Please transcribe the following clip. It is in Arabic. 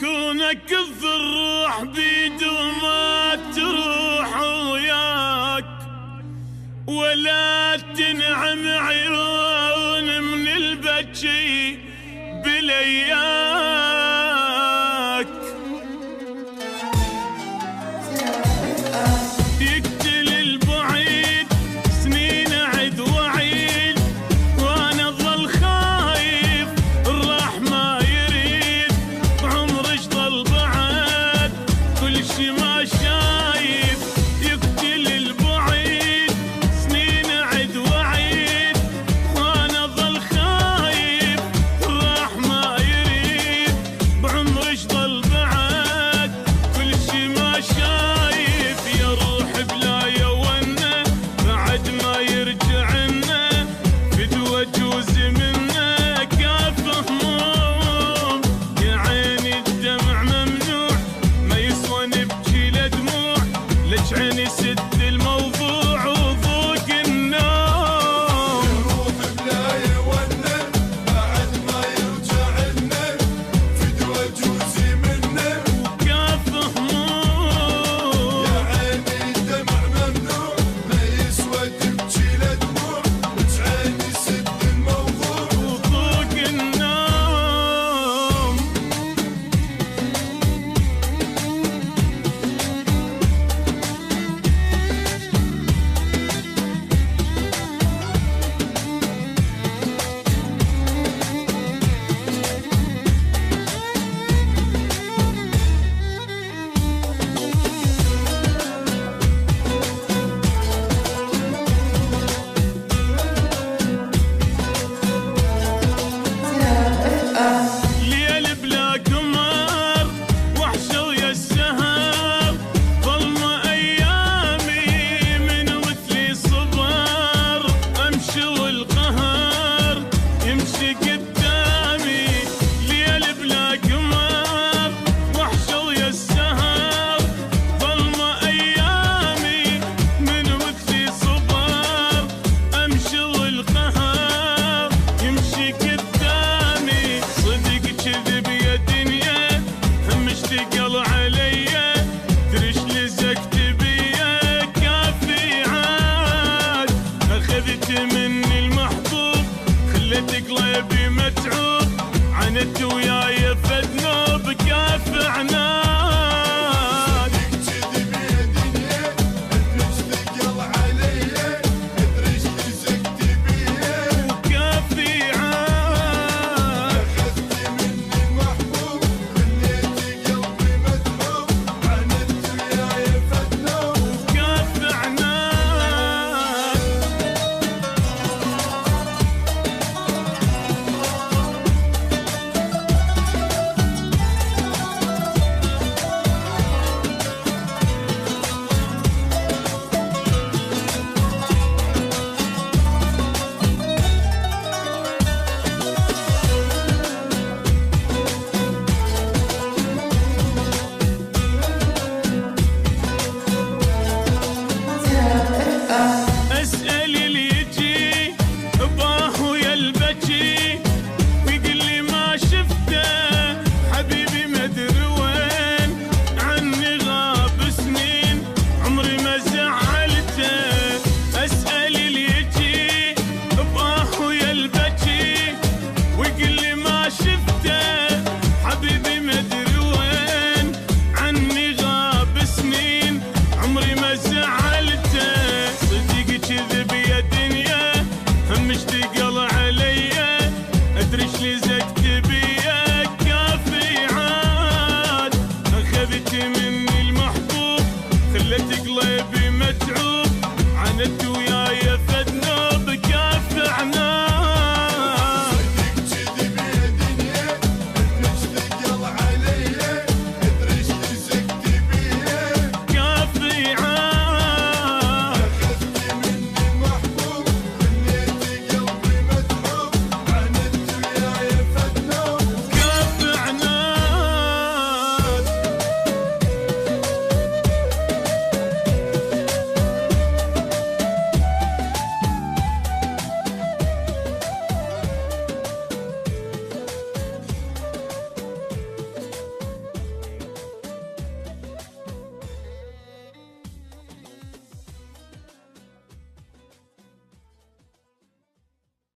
كونك الروح بيد وما تروح وياك، ولا تنعم عيون من البكي بلياك. يقتل البعيد سنين عد وعيد، وانا ظل خايف الراح ما يريد، بعمرش ظل بعد كل شي ما شايف. يقتل البعيد سنين عد وعيد، وانا ظل خايف الراح ما يريد، بعمرش ظل بعد كل شي ما شايف. يا روح بلا يونا بعد ما يرجعنا، فدوى جوز منا كاف هموم. يا عيني الدمع ممنوع ما يسوى نبكي لدموع، لك عيني سد الموضوع وضوق النوم. روح بلا يونا بعد ما يرجعنا، فدوى جوزي منا وكاف هموم. يا عيني الدمع ممنوع ما يسوى تبكي لدموع، لك عيني سد الموضوع وضوق النوم. ليل بلا قمر وحشة ويا السهر، ظلمة أيامي من مثلي صبر. أمشي والقهر يمشي قدامي، ليل بلا قمر وحشة ويا السهر، ظلمة أيامي من مثلي صبر. أمشي والقهر يمشي قدامي، صدق كذب يا دنيا هم اشتقل عليا، ترش لزقت بيا كافي عاد. اخذت مني المحبوب خلت قلبي متعوب، عندت وياي فدنوب كاف عناد. كذب يا دنيا تشتغل عليا، تدريش لزقت بيها وكافي عاد. أخذت مني المحبوب خليت قلبي متعوب، عندت وياي فدنوب كاف عناد. اسأل اللي يجي باه ويا البكي، ويقول لي ما شفته حبيبي ما ادري وين، عني غاب سنين عمري ما زعلته. اسأل اللي يجي باه ويا البكي، ويقول لي ما شفته